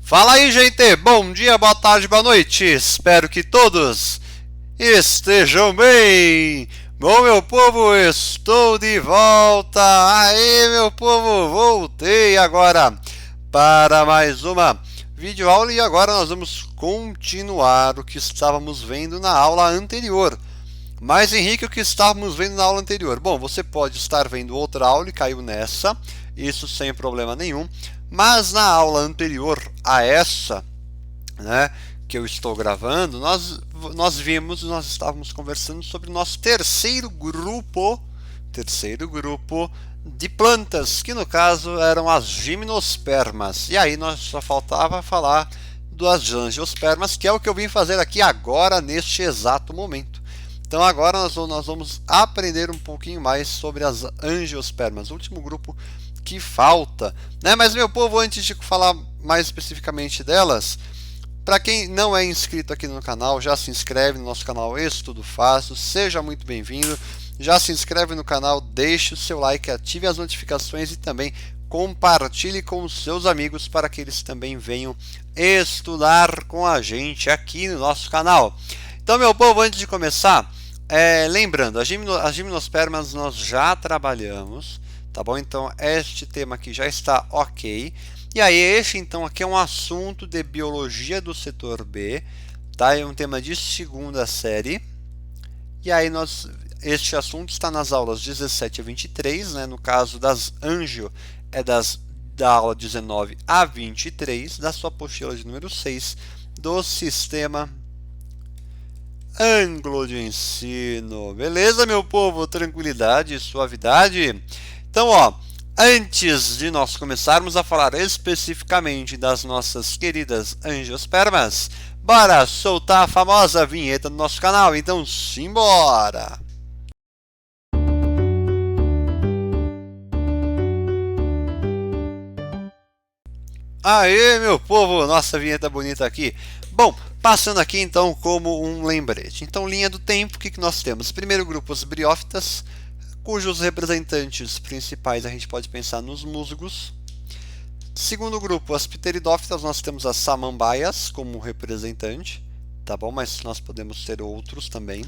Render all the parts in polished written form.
Fala aí, gente! Bom dia, boa tarde, boa noite! Espero que todos estejam bem! Bom, meu povo, estou de volta! Aí, meu povo, voltei agora para mais uma videoaula e agora nós vamos continuar o que estávamos vendo na aula anterior. Mas, Henrique, o que estávamos vendo na aula anterior? Bom, você pode estar vendo outra aula e caiu nessa, isso sem problema nenhum. Mas na aula anterior a essa, né, que eu estou gravando, nós estávamos conversando sobre o nosso terceiro grupo de plantas, que no caso eram as gimnospermas. E aí nós só faltava falar das angiospermas, que é o que eu vim fazer aqui agora, neste exato momento. Então agora nós vamos aprender um pouquinho mais sobre as angiospermas, o último grupo que falta, né? Mas, meu povo, antes de falar mais especificamente delas, para quem não é inscrito aqui no canal, já se inscreve no nosso canal Estudo Fácil, seja muito bem-vindo, já se inscreve no canal, deixe o seu like, ative as notificações e também compartilhe com os seus amigos para que eles também venham estudar com a gente aqui no nosso canal. Então, meu povo, antes de começar, lembrando, as gimnospermas nós já trabalhamos, tá bom? Então, este tema aqui já está ok. E aí, este então aqui é um assunto de biologia do setor B, tá? É um tema de segunda série. E aí, este assunto está nas aulas 17 a 23, né? No caso das angio, é da aula 19 a 23, da sua apostila de número 6, do sistema Anglo de ensino. Beleza, meu povo? Tranquilidade e suavidade? Então, ó, antes de nós começarmos a falar especificamente das nossas queridas angiospermas, bora soltar a famosa vinheta do nosso canal. Então, simbora! Aê, meu povo, nossa vinheta bonita aqui. Bom, passando aqui então como um lembrete. Então, linha do tempo, o que nós temos? Primeiro grupo, os briófitas, cujos representantes principais a gente pode pensar nos musgos. Segundo grupo, as pteridófitas, nós temos as samambaias como representante, tá bom? Mas nós podemos ter outros também,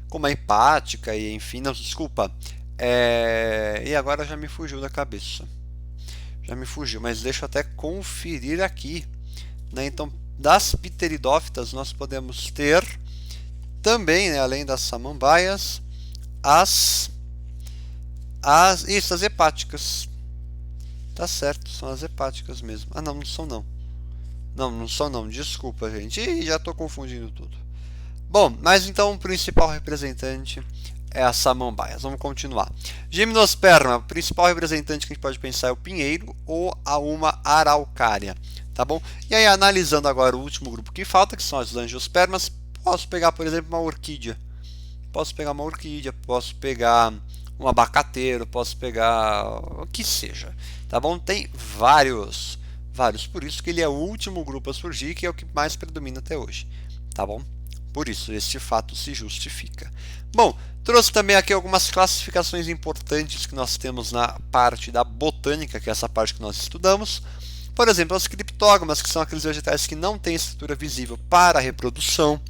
como a hepática e enfim, não, desculpa. E agora já me fugiu da cabeça. Já me fugiu, mas deixa eu até conferir aqui, né? Então, das pteridófitas nós podemos ter também, né, além das samambaias, as hepáticas. Tá certo, são as hepáticas mesmo. Ah, não, não são não. Não são não, desculpa, gente. Ih, já estou confundindo tudo. Bom, mas então o principal representante é a samambaias. Vamos continuar. Gimnosperma, o principal representante que a gente pode pensar é o pinheiro ou a uma araucária, tá bom? E aí, analisando agora o último grupo que falta, que são as angiospermas, posso pegar, por exemplo, uma orquídea. Posso pegar um abacateiro, posso pegar o que seja, tá bom? Tem vários, por isso que ele é o último grupo a surgir, que é o que mais predomina até hoje, tá bom? Por isso, este fato se justifica. Bom, trouxe também aqui algumas classificações importantes que nós temos na parte da botânica, que é essa parte que nós estudamos. Por exemplo, as criptógamas, que são aqueles vegetais que não têm estrutura visível para a reprodução.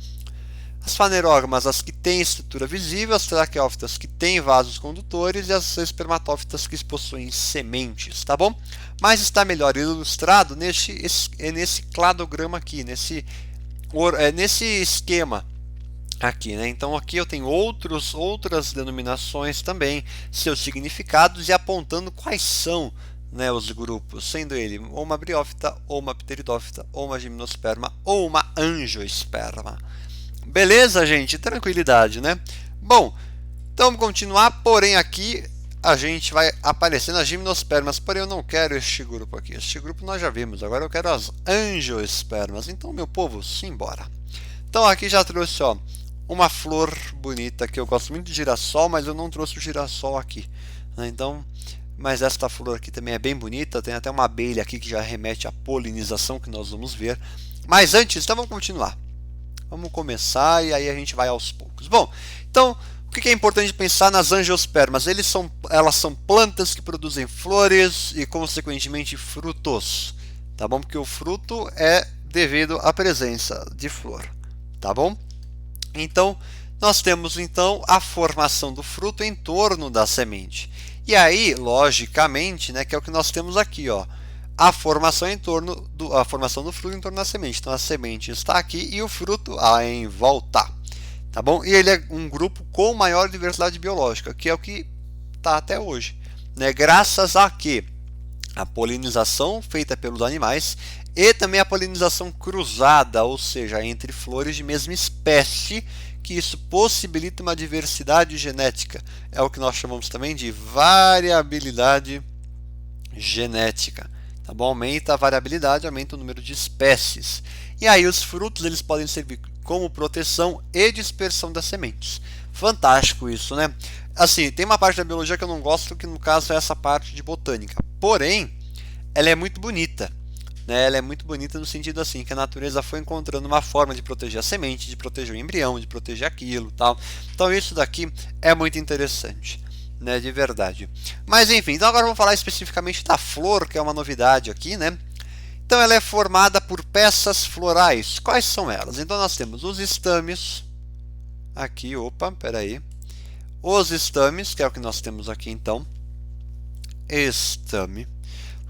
As fanerógamas, as que têm estrutura visível, as traqueófitas que têm vasos condutores e as espermatófitas que possuem sementes, tá bom? Mas está melhor ilustrado nesse cladograma aqui, nesse esquema aqui, né? Então aqui eu tenho outras denominações também, seus significados e apontando quais são, né, os grupos, sendo ele ou uma briófita, ou uma pteridófita, ou uma gimnosperma, ou uma angiosperma. Beleza, gente? Tranquilidade, né? Bom, então vamos continuar, porém aqui a gente vai aparecendo as gimnospermas, porém eu não quero este grupo aqui. Este grupo nós já vimos, agora eu quero as angiospermas. Então, meu povo, simbora. Então aqui já trouxe, ó, uma flor bonita, que eu gosto muito de girassol, mas eu não trouxe o girassol aqui, né? Então, mas esta flor aqui também é bem bonita, tem até uma abelha aqui que já remete à polinização, que nós vamos ver. Mas antes, então vamos continuar. Vamos começar e aí a gente vai aos poucos. Bom, então, o que é importante pensar nas angiospermas? Elas são plantas que produzem flores e, consequentemente, frutos. tá bom? Porque o fruto é devido à presença de flor, tá bom? Então, nós temos então a formação do fruto em torno da semente. E aí, logicamente, né, que é o que nós temos aqui, ó, a formação a formação do fruto em torno da semente. Então, a semente está aqui e o fruto em volta, tá bom? E ele é um grupo com maior diversidade biológica, que é o que está até hoje, né? Graças a que a polinização feita pelos animais e também a polinização cruzada, ou seja, entre flores de mesma espécie, que isso possibilita uma diversidade genética. É o que nós chamamos também de variabilidade genética. Tá bom? Aumenta a variabilidade, aumenta o número de espécies. E aí os frutos eles podem servir como proteção e dispersão das sementes. Fantástico isso, né? Assim, tem uma parte da biologia que eu não gosto, que no caso é essa parte de botânica. Porém, ela é muito bonita. Né? Ela é muito bonita no sentido assim, que a natureza foi encontrando uma forma de proteger a semente, de proteger o embrião, de proteger aquilo, tal. Então isso daqui é muito interessante, né, de verdade. Mas enfim, então agora vamos falar especificamente da flor, que é uma novidade aqui, né? Então ela é formada por peças florais. Quais são elas? Então nós temos os estames, aqui, opa, peraí. Os estames, que é o que nós temos aqui então, estame.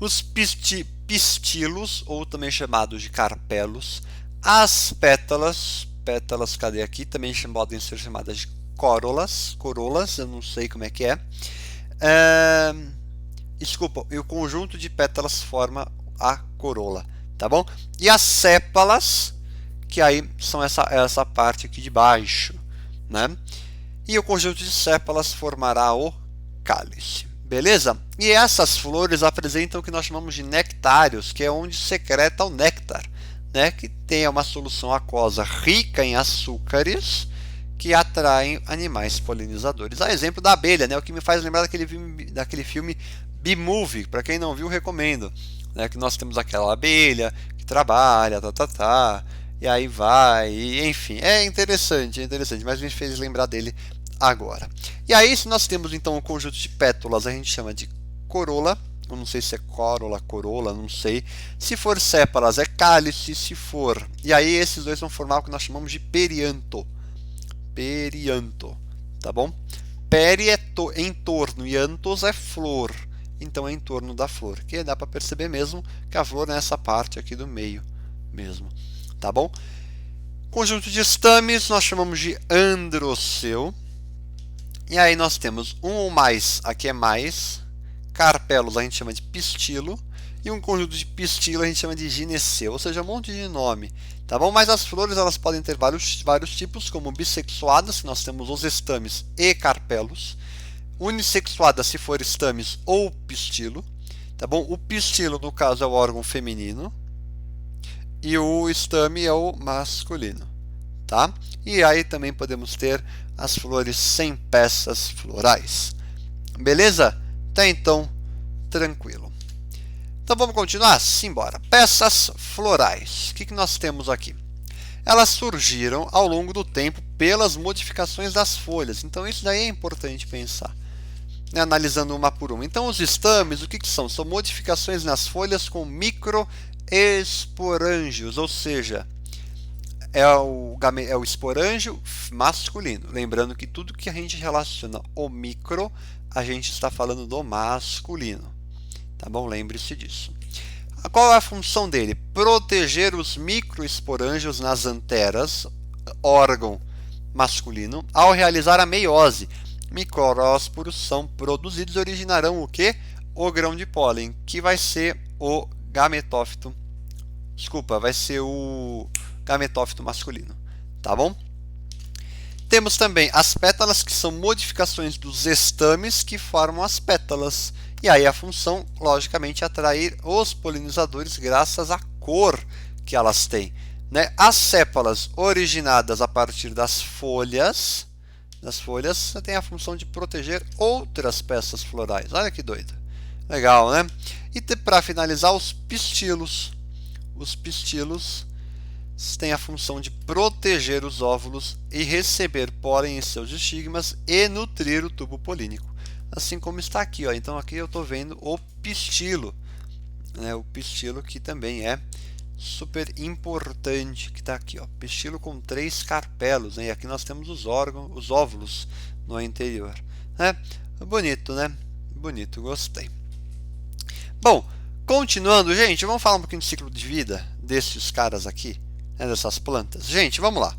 Os pistilos, ou também chamados de carpelos. As pétalas, cadê aqui? Também podem ser chamadas de corolas, eu não sei como é que é. Desculpa, e o conjunto de pétalas forma a corola, tá bom? E as sépalas, que aí são essa parte aqui de baixo, né? E o conjunto de sépalas formará o cálice, beleza? E essas flores apresentam o que nós chamamos de nectários, que é onde secreta o néctar, né? Que tem uma solução aquosa rica em açúcares, que atraem animais polinizadores. A exemplo da abelha, né? O que me faz lembrar daquele filme Bee-Movie. Para quem não viu, recomendo. Né? Que nós temos aquela abelha que trabalha, e aí vai, e, enfim. É interessante, mas me fez lembrar dele agora. E aí, se nós temos então um conjunto de pétalas, a gente chama de corola. Eu não sei se é corola, não sei. Se for sépalas, é cálice, se for. E aí, esses dois vão formar o que nós chamamos de perianto. Tá bom? Peri é em torno e antos é flor, então é em torno da flor, que dá para perceber mesmo que a flor é essa parte aqui do meio mesmo, tá bom? Conjunto de estames nós chamamos de androceu, e aí nós temos um ou mais, aqui é mais, carpelos a gente chama de pistilo, e um conjunto de pistilo a gente chama de gineceu, ou seja, um monte de nome, tá bom? Mas as flores elas podem ter vários tipos, como bissexuadas, nós temos os estames e carpelos, unissexuadas se for estames ou pistilo, tá bom? O pistilo no caso é o órgão feminino e o estame é o masculino, tá? E aí também podemos ter as flores sem peças florais, beleza? Até então, tranquilo. Então vamos continuar? Simbora. Peças florais. O que nós temos aqui? Elas surgiram ao longo do tempo pelas modificações das folhas. Então isso daí é importante pensar, né? Analisando uma por uma. Então os estames, o que são? São modificações nas folhas com microesporângios, ou seja, é o esporângio masculino. Lembrando que tudo que a gente relaciona o micro, a gente está falando do masculino. Tá bom? Lembre-se disso. Qual é a função dele? Proteger os microesporângios nas anteras, órgão masculino, ao realizar a meiose. Micrósporos são produzidos e originarão o que? O grão de pólen, que vai ser o gametófito. Desculpa, vai ser o gametófito masculino. Tá bom? Temos também as pétalas, que são modificações dos estames que formam as pétalas. E aí a função, logicamente, é atrair os polinizadores graças à cor que elas têm, né? As sépalas originadas a partir das folhas têm a função de proteger outras peças florais. Olha que doido. Legal, né? E para finalizar, os pistilos. Os pistilos têm a função de proteger os óvulos e receber pólen em seus estigmas e nutrir o tubo polínico. Assim como está aqui, ó. Então aqui eu estou vendo o pistilo, né, o pistilo, que também é super importante, que está aqui, ó, pistilo com 3 carpelos, né? E aqui nós temos os órgãos, os óvulos no interior, né? Bonito, né? Bonito, gostei. Bom, continuando, gente, vamos falar um pouquinho do ciclo de vida desses caras aqui, né, dessas plantas. Gente, vamos lá.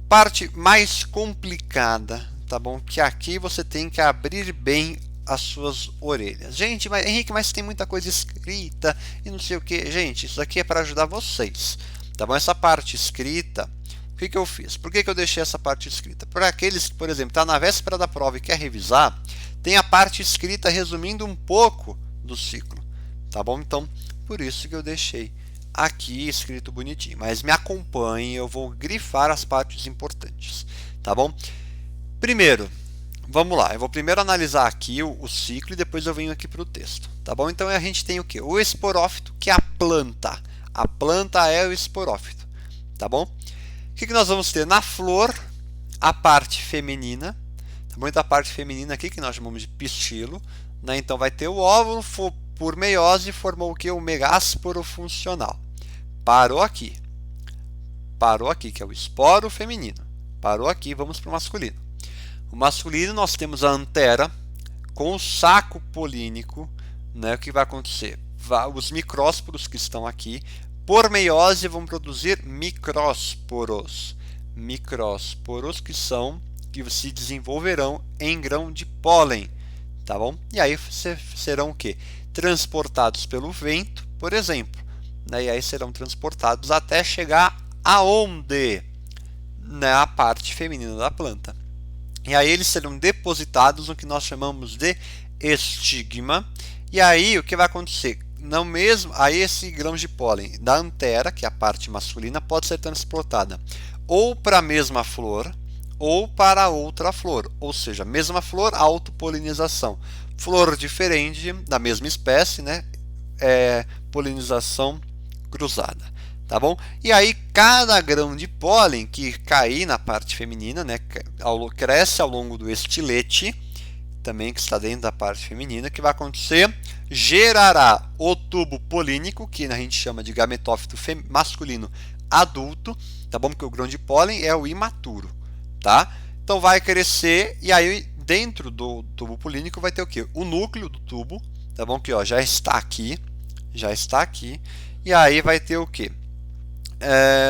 Parte mais complicada, tá bom? Que aqui você tem que abrir bem as suas orelhas. Gente, mas, Henrique, mas tem muita coisa escrita e não sei o que. Gente, isso aqui é para ajudar vocês, tá bom? Essa parte escrita, o que eu fiz? Por que eu deixei essa parte escrita? Para aqueles que, por exemplo, está na véspera da prova e quer revisar, tem a parte escrita resumindo um pouco do ciclo, tá bom? Então, por isso que eu deixei aqui escrito bonitinho. Mas me acompanhe, eu vou grifar as partes importantes, tá bom? Primeiro, vamos lá, eu vou primeiro analisar aqui o ciclo e depois eu venho aqui para o texto, tá bom? Então a gente tem o que? O esporófito, que é a planta. A planta é o esporófito, tá bom? O que nós vamos ter? Na flor, a parte feminina, tá bom? Então a parte feminina aqui, que nós chamamos de pistilo, né? Então vai ter o óvulo, por meiose, formou o que? O megásporo funcional. Parou aqui. Parou aqui, que é o esporo feminino. Parou aqui, vamos para o masculino. O masculino, nós temos a antera com o saco polínico, né? O que vai acontecer? Os micrósporos que estão aqui, por meiose, vão produzir micrósporos. Micrósporos que se desenvolverão em grão de pólen, tá bom? E aí serão o quê? Transportados pelo vento, por exemplo, né? E aí serão transportados até chegar aonde? Na parte feminina da planta. E aí eles serão depositados no que nós chamamos de estigma. E aí o que vai acontecer? Não mesmo, aí esse grão de pólen da antera, que é a parte masculina, pode ser transportada ou para a mesma flor ou para outra flor. Ou seja, mesma flor, autopolinização. Flor diferente, da mesma espécie, né? Polinização cruzada. Tá bom? E aí cada grão de pólen que cair na parte feminina, né, cresce ao longo do estilete, também que está dentro da parte feminina, que vai acontecer, gerará o tubo polínico, que a gente chama de gametófito masculino adulto, tá bom? Porque o grão de pólen é o imaturo, tá? Então vai crescer e aí dentro do tubo polínico vai ter o que? O núcleo do tubo, tá bom? Que ó, já está aqui, e aí vai ter o que?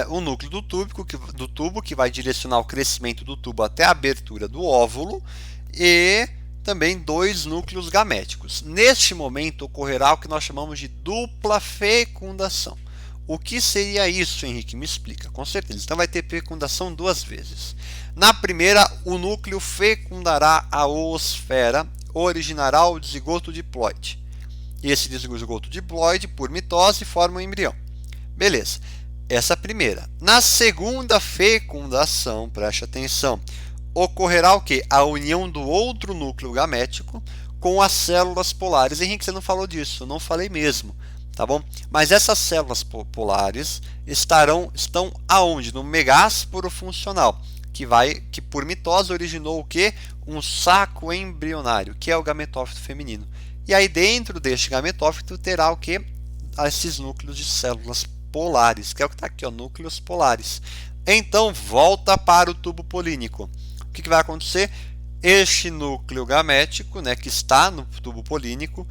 O núcleo do tubo que vai direcionar o crescimento do tubo até a abertura do óvulo e também 2 núcleos gaméticos. Neste momento ocorrerá o que nós chamamos de dupla fecundação. O que seria isso, Henrique? Me explica. Com certeza. Então vai ter fecundação 2 vezes. Na primeira, o núcleo fecundará a oosfera, originará o zigoto diploide. E esse zigoto diploide, por mitose, forma um embrião. Beleza. Essa primeira. Na segunda fecundação, preste atenção, ocorrerá o que? A união do outro núcleo gamético com as células polares. Henrique, você não falou disso, eu não falei mesmo, tá bom? Mas essas células polares estão aonde? No megásporo funcional, que por mitose originou o que? Um saco embrionário, que é o gametófito feminino. E aí dentro deste gametófito terá o que? Esses núcleos de células polares, que é o que está aqui, ó, núcleos polares. Então volta para o tubo polínico. O que vai acontecer? Este núcleo gamético, né, que está no tubo polínico,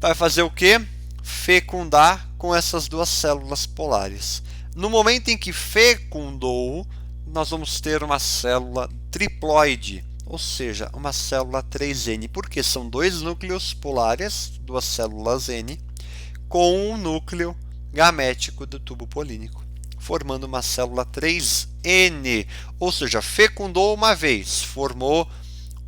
vai fazer o que? Fecundar com essas 2 células polares. No momento em que fecundou, nós vamos ter uma célula triploide, ou seja, uma célula 3N, porque são 2 núcleos polares, 2 células N, com um núcleo gamético do tubo polínico, formando uma célula 3N, ou seja, fecundou uma vez, formou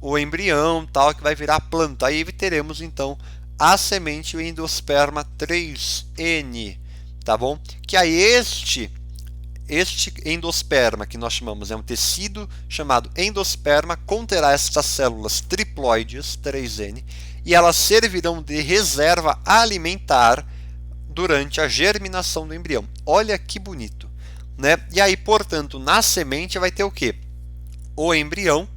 o embrião, tal, que vai virar planta. Aí teremos então a semente, o endosperma 3N, tá bom? Que aí este endosperma, que nós chamamos, é um tecido chamado endosperma, conterá estas células triploides 3N e elas servirão de reserva alimentar durante a germinação do embrião. Olha que bonito, né? E aí, portanto, na semente vai ter o quê? O embrião,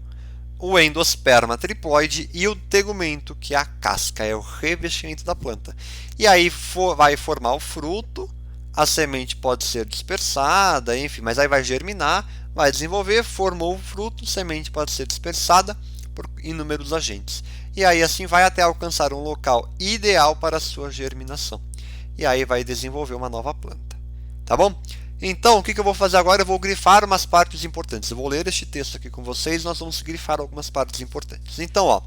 o endosperma triploide e o tegumento, que é a casca, é o revestimento da planta. E aí vai formar o fruto, a semente pode ser dispersada, enfim, mas aí vai germinar, vai desenvolver, formou o fruto, semente pode ser dispersada por inúmeros agentes. E aí assim vai até alcançar um local ideal para a sua germinação. E aí vai desenvolver uma nova planta. Tá bom? Então, o que eu vou fazer agora? Eu vou grifar umas partes importantes. Eu vou ler este texto aqui com vocês, nós vamos grifar algumas partes importantes. Então, ó,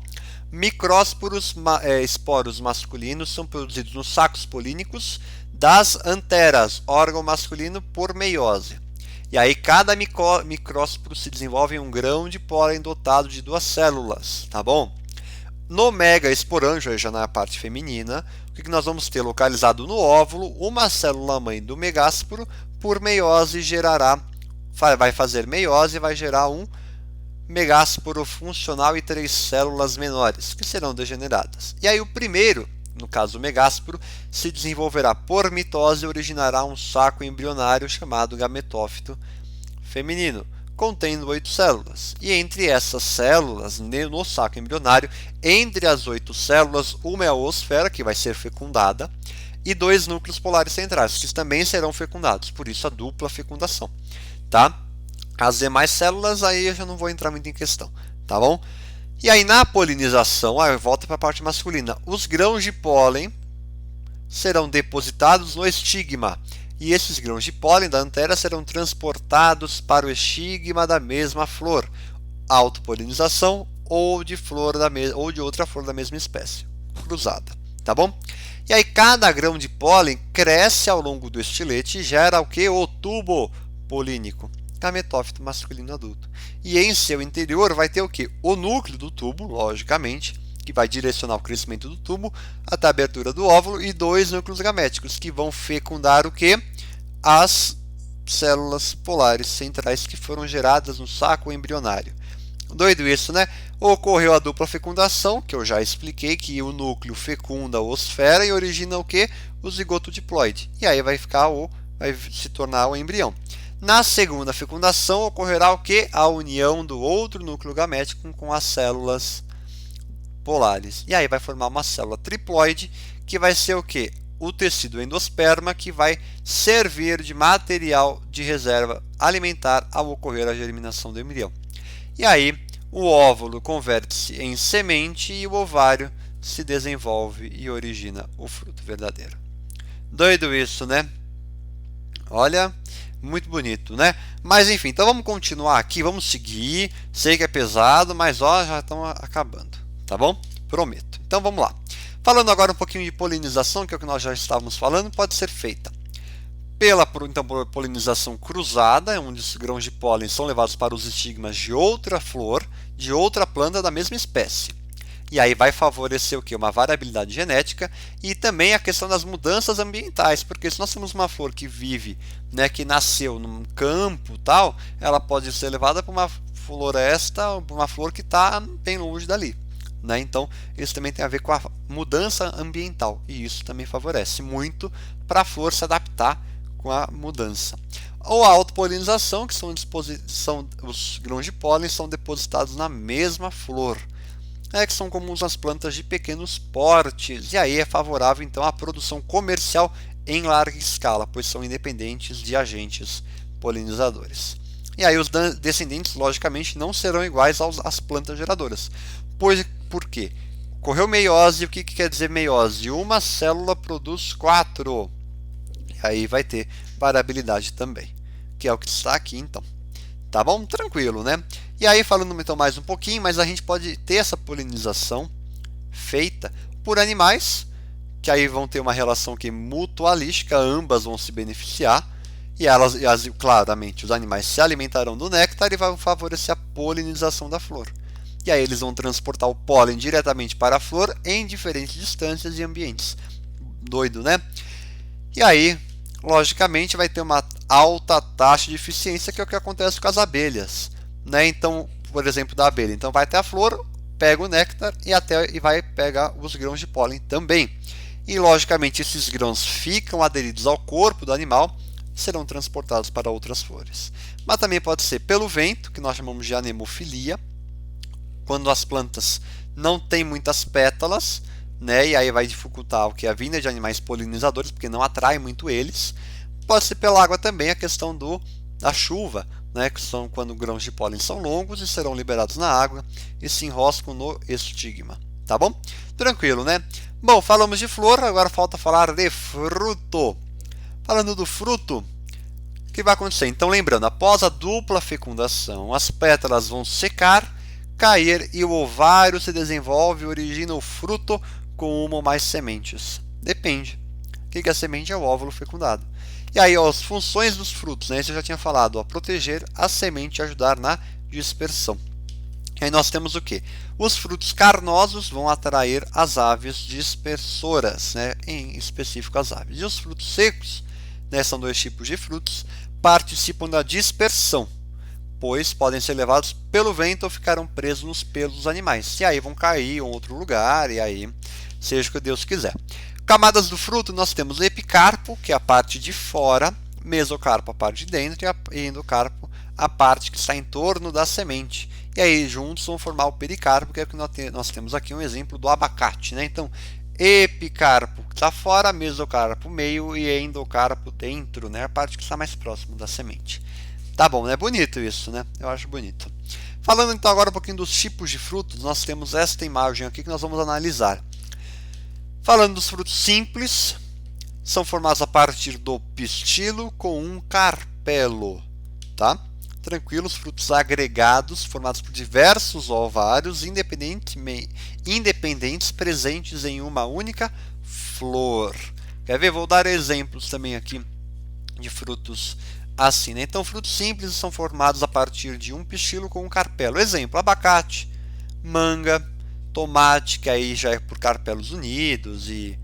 micrósporos esporos masculinos são produzidos nos sacos polínicos das anteras, órgão masculino, por meiose. E aí cada micrósporo se desenvolve em um grão de pólen dotado de 2 células, tá bom? No megaesporângio, já na parte feminina, o que nós vamos ter localizado no óvulo? Uma célula-mãe do megásporo, por meiose vai fazer meiose e vai gerar um megásporo funcional e 3 células menores, que serão degeneradas. E aí o primeiro, no caso o megásporo, se desenvolverá por mitose e originará um saco embrionário chamado gametófito feminino, contendo 8 células. E entre essas células, no saco embrionário, entre as 8 células, uma é a oosfera, que vai ser fecundada, e 2 núcleos polares centrais, que também serão fecundados, por isso a dupla fecundação. Tá? As demais células, aí eu já não vou entrar muito em questão, tá bom? E aí na polinização, volta para a parte masculina, os grãos de pólen serão depositados no estigma, e esses grãos de pólen da antera serão transportados para o estigma da mesma flor, autopolinização ou de outra flor da mesma espécie, cruzada, tá bom? E aí cada grão de pólen cresce ao longo do estilete e gera o que? O tubo polínico, gametófito masculino adulto. E em seu interior vai ter o que? O núcleo do tubo, logicamente, que vai direcionar o crescimento do tubo até a abertura do óvulo, e 2 núcleos gaméticos, que vão fecundar o que? As células polares centrais que foram geradas no saco embrionário. Doido isso, né? Ocorreu a dupla fecundação, que eu já expliquei, que o núcleo fecunda a oosfera e origina o que? O zigoto diploide. E aí vai se tornar o embrião. Na segunda fecundação ocorrerá o que? A união do outro núcleo gamético com as células polares. E aí vai formar uma célula triploide, que vai ser o que? O tecido endosperma, que vai servir de material de reserva alimentar ao ocorrer a germinação do embrião. E aí o óvulo converte-se em semente e o ovário se desenvolve e origina o fruto verdadeiro. Doido isso, né? Olha, muito bonito, né? Mas enfim, então vamos continuar aqui, vamos seguir. Sei que é pesado, mas ó, já estamos acabando, tá bom? Prometo. Então vamos lá. Falando agora um pouquinho de polinização, que é o que nós já estávamos falando, pode ser feita por polinização cruzada, onde os grãos de pólen são levados para os estigmas de outra flor, de outra planta da mesma espécie. E aí vai favorecer o que? Uma variabilidade genética e também a questão das mudanças ambientais, porque se nós temos uma flor que vive, né, que nasceu num campo tal, ela pode ser levada para uma floresta, para uma flor que está bem longe dali. Né? Então, isso também tem a ver com a mudança ambiental, e isso também favorece muito para a flor se adaptar com a mudança. Ou a autopolinização, que os grãos de pólen são depositados na mesma flor, que são comuns nas plantas de pequenos portes, e aí é favorável então à produção comercial em larga escala, pois são independentes de agentes polinizadores. E aí os descendentes, logicamente, não serão iguais às plantas geradoras. Por quê? Ocorreu meiose, o que quer dizer meiose? Uma célula produz 4. E aí vai ter variabilidade também, que é o que está aqui então. Tá bom? Tranquilo, né? E aí falando então mais um pouquinho, mas a gente pode ter essa polinização feita por animais, que aí vão ter uma relação que mutualística, ambas vão se beneficiar, e claramente os animais se alimentarão do néctar e vão favorecer a polinização da flor. E aí eles vão transportar o pólen diretamente para a flor em diferentes distâncias e ambientes. Doido, né? E aí, logicamente, vai ter uma alta taxa de eficiência, que é o que acontece com as abelhas. Né? Então, por exemplo, da abelha. Então vai até a flor, pega o néctar e vai pegar os grãos de pólen também. E, logicamente, esses grãos ficam aderidos ao corpo do animal e serão transportados para outras flores. Mas também pode ser pelo vento, que nós chamamos de anemofilia, quando as plantas não têm muitas pétalas, né? E aí vai dificultar o que? A vinda de animais polinizadores, porque não atrai muito eles. Pode ser pela água também a questão da chuva, né? Que são quando grãos de pólen são longos e serão liberados na água e se enroscam no estigma, tá bom? Tranquilo, né? Bom, falamos de flor, agora falta falar de fruto. Falando do fruto, o que vai acontecer? Então, lembrando, após a dupla fecundação, as pétalas vão secar, cair e o ovário se desenvolve e origina o fruto com uma ou mais sementes. Depende. O que é a semente? É o óvulo fecundado. E aí, ó, as funções dos frutos, né? Isso eu já tinha falado, ó, proteger a semente e ajudar na dispersão. E aí nós temos o que? Os frutos carnosos vão atrair as aves dispersoras, né? Em específico as aves. E os frutos secos, né? São dois tipos de frutos, participam da dispersão, pois podem ser levados pelo vento ou ficarão presos nos pelos dos animais. E aí vão cair em outro lugar, e aí seja o que Deus quiser. Camadas do fruto, nós temos o epicarpo, que é a parte de fora, mesocarpo, a parte de dentro, e endocarpo, a parte que está em torno da semente. E aí juntos vão formar o pericarpo, que é o que nós temos aqui um exemplo do abacate, né? Então, epicarpo está fora, mesocarpo meio e endocarpo dentro, né? A parte que está mais próximo da semente. Tá bom, né? Bonito isso, né? Eu acho bonito. Falando então agora um pouquinho dos tipos de frutos, nós temos esta imagem aqui que nós vamos analisar. Falando dos frutos simples, são formados a partir do pistilo com um carpelo, tá? Tranquilo, os frutos agregados, formados por diversos ovários independentes presentes em uma única flor. Quer ver? Vou dar exemplos também aqui de frutos assim, né? Então, frutos simples são formados a partir de um pistilo com um carpelo. Exemplo, abacate, manga, tomate, que aí já é por carpelos unidos, e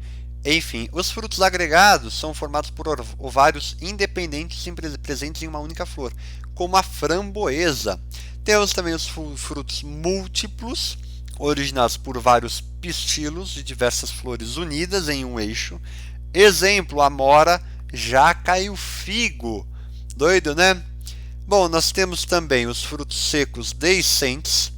enfim, os frutos agregados são formados por ovários independentes presentes em uma única flor, como a framboesa. Temos também os frutos múltiplos, originados por vários pistilos de diversas flores unidas em um eixo. Exemplo, a amora, jaca e o figo. Doido, né? Bom, nós temos também os frutos secos deiscentes,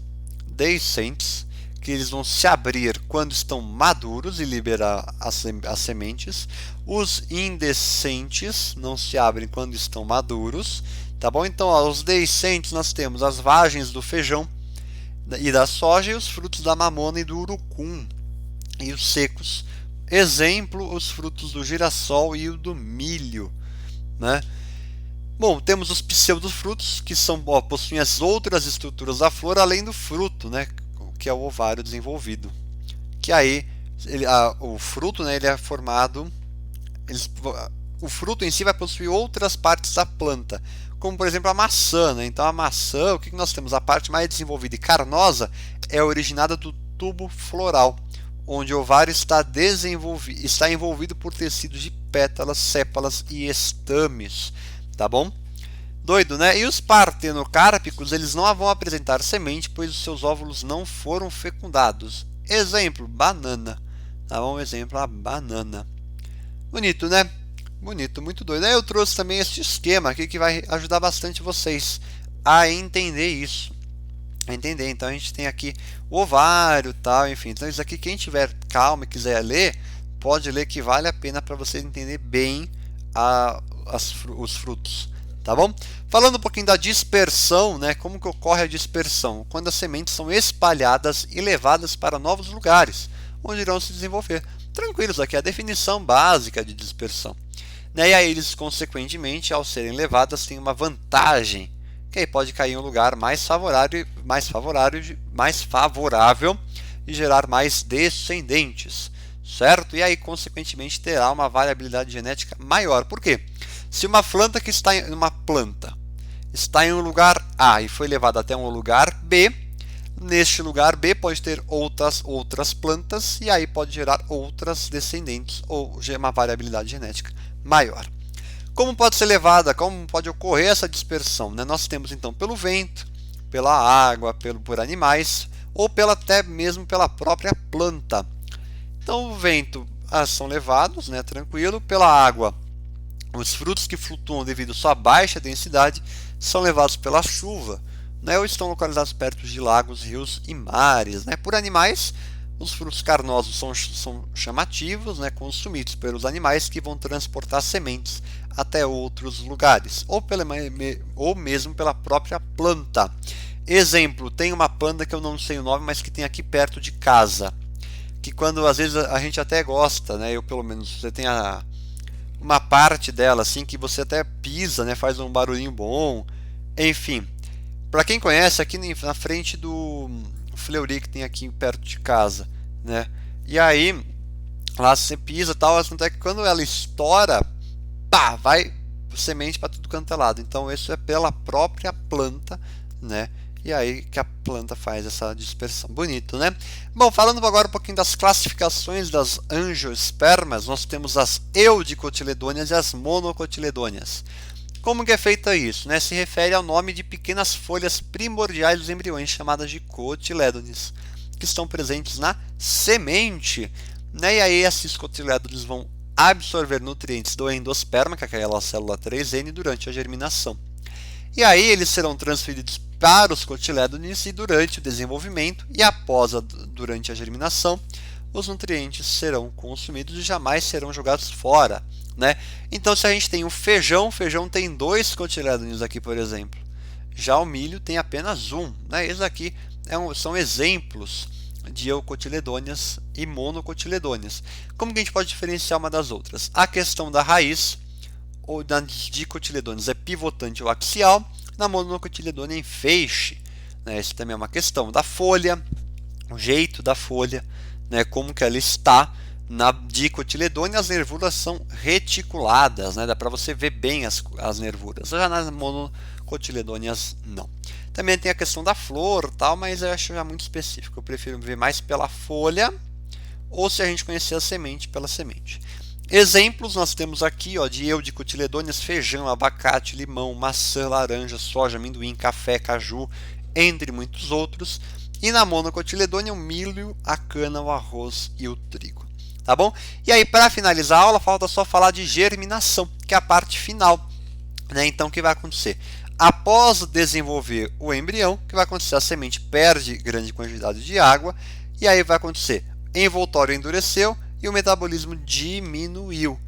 que eles vão se abrir quando estão maduros e liberar as sementes. Os indecentes não se abrem quando estão maduros, tá bom? Então, ó, os deiscentes nós temos as vagens do feijão e da soja e os frutos da mamona e do urucum. E os secos, exemplo, os frutos do girassol e o do milho, né? Bom, temos os pseudofrutos, que possuem as outras estruturas da flor além do fruto, né? Que é o ovário desenvolvido. Que aí o fruto, né, ele é formado. O fruto em si vai possuir outras partes da planta, como por exemplo a maçã, né? Então a maçã, o que nós temos? A parte mais desenvolvida e carnosa é originada do tubo floral, onde o ovário está envolvido por tecidos de pétalas, sépalas e estames, tá bom? Doido, né? E os partenocárpicos, eles não vão apresentar semente, pois os seus óvulos não foram fecundados. Exemplo, banana. Tá bom? Exemplo, a banana. Bonito, né? Bonito, muito doido. Aí eu trouxe também este esquema aqui que vai ajudar bastante vocês a entender isso. A entender. Então a gente tem aqui o ovário e tal, enfim. Então isso aqui, quem tiver calma e quiser ler, pode ler, que vale a pena para você entender bem os frutos. Tá bom? Falando um pouquinho da dispersão, né? Como que ocorre a dispersão? Quando as sementes são espalhadas e levadas para novos lugares, onde irão se desenvolver. Tranquilos, aqui é a definição básica de dispersão. Né? E aí eles, consequentemente, ao serem levadas, têm uma vantagem, que aí pode cair em um lugar mais favorável e gerar mais descendentes, certo? E aí, consequentemente, terá uma variabilidade genética maior. Por quê? Se uma planta está em um lugar A e foi levada até um lugar B, neste lugar B pode ter outras plantas e aí pode gerar outras descendentes ou uma variabilidade genética maior. Como pode ser levada, como pode ocorrer essa dispersão? Né? Nós temos então pelo vento, pela água, por animais ou até mesmo pela própria planta. Então o vento são levados, né, tranquilo, pela água. Os frutos que flutuam devido à sua baixa densidade são levados pela chuva, né, ou estão localizados perto de lagos, rios e mares. Né. Por animais, Os frutos carnosos são chamativos, né, consumidos pelos animais que vão transportar sementes até outros lugares, ou mesmo pela própria planta. Exemplo, tem uma planta que eu não sei o nome, mas que tem aqui perto de casa, que quando às vezes a gente até gosta, né, eu pelo menos, você tem uma parte dela assim que você até pisa, né, faz um barulhinho bom, enfim. Para quem conhece, aqui na frente do Fleury que tem aqui perto de casa, né? E aí lá você pisa tal, até que quando ela estoura, pá, vai semente para tudo quanto é lado. Então isso é pela própria planta, né? E aí que a planta faz essa dispersão. Bonito, né? Bom, falando agora um pouquinho das classificações das angiospermas, nós temos as eudicotiledôneas e as monocotiledôneas. Como que é feita isso? Né? Se refere ao nome de pequenas folhas primordiais dos embriões, chamadas de cotilédones, que estão presentes na semente. Né? E aí esses cotilédones vão absorver nutrientes do endosperma, que é aquela célula 3N, durante a germinação. E aí eles serão transferidos para os cotilédones e durante o desenvolvimento e durante a germinação, os nutrientes serão consumidos e jamais serão jogados fora. Né? Então, se a gente tem o feijão tem 2 cotilédones aqui, por exemplo. Já o milho tem apenas um. Né? Esses aqui são exemplos de eucotiledôneas e monocotiledôneas. Como que a gente pode diferenciar uma das outras? A questão da raiz, ou das dicotiledôneas, é pivotante ou axial. Na monocotiledônea, em feixe. Né? Essa também é uma questão da folha, o jeito da folha, né? Como que ela está. Na dicotiledônea, as nervuras são reticuladas, né? Dá para você ver bem as nervuras. Já nas monocotiledôneas, não. Também tem a questão da flor, tal, mas eu acho já muito específico. Eu prefiro ver mais pela folha, ou se a gente conhecer a semente, pela semente. Exemplos nós temos aqui, ó, de eudicotiledôneas: feijão, abacate, limão, maçã, laranja, soja, amendoim, café, caju, entre muitos outros. E na monocotiledônea, o milho, a cana, o arroz e o trigo. Tá bom? E aí, para finalizar a aula, falta só falar de germinação, que é a parte final. Né? Então, o que vai acontecer? Após desenvolver o embrião, o que vai acontecer? A semente perde grande quantidade de água, e aí vai acontecer: envoltório endureceu e o metabolismo diminuiu.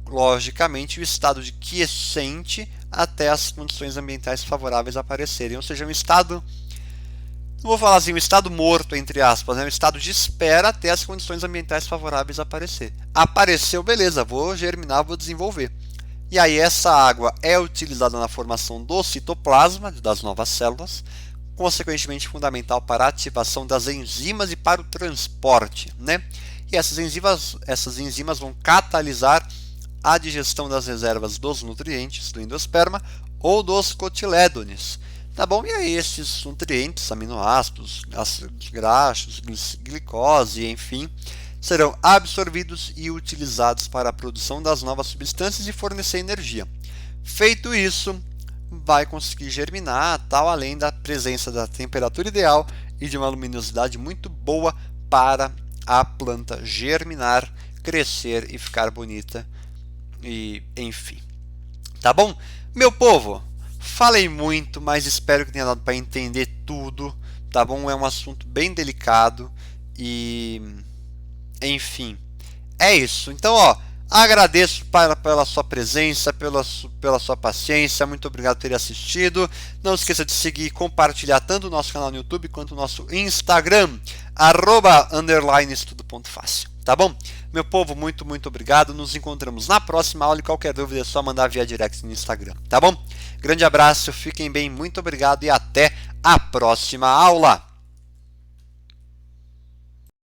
Logicamente, o estado de quiescente até as condições ambientais favoráveis aparecerem. Ou seja, um estado, não vou falar assim, um estado morto, entre aspas, né? Um estado de espera até as condições ambientais favoráveis aparecer. Apareceu, beleza, vou germinar, vou desenvolver. E aí essa água é utilizada na formação do citoplasma, das novas células, consequentemente fundamental para a ativação das enzimas e para o transporte, né? E essas enzimas vão catalisar a digestão das reservas dos nutrientes do endosperma ou dos cotilédones. Tá bom? E aí esses nutrientes, aminoácidos, ácidos graxos, glicose, enfim, serão absorvidos e utilizados para a produção das novas substâncias e fornecer energia. Feito isso, vai conseguir germinar, tal, além da presença da temperatura ideal e de uma luminosidade muito boa para a planta germinar, crescer e ficar bonita, e enfim. Tá bom? Meu povo, falei muito, mas espero que tenha dado para entender tudo, tá bom? É um assunto bem delicado e enfim, é isso. Então, ó, agradeço pela sua presença, pela sua paciência. Muito obrigado por ter assistido. Não esqueça de seguir e compartilhar tanto o nosso canal no YouTube quanto o nosso Instagram, @_estudo.fácil. Tá bom? Meu povo, muito obrigado. Nos encontramos na próxima aula e qualquer dúvida é só mandar via direct no Instagram. Tá bom? Grande abraço, fiquem bem, muito obrigado e até a próxima aula.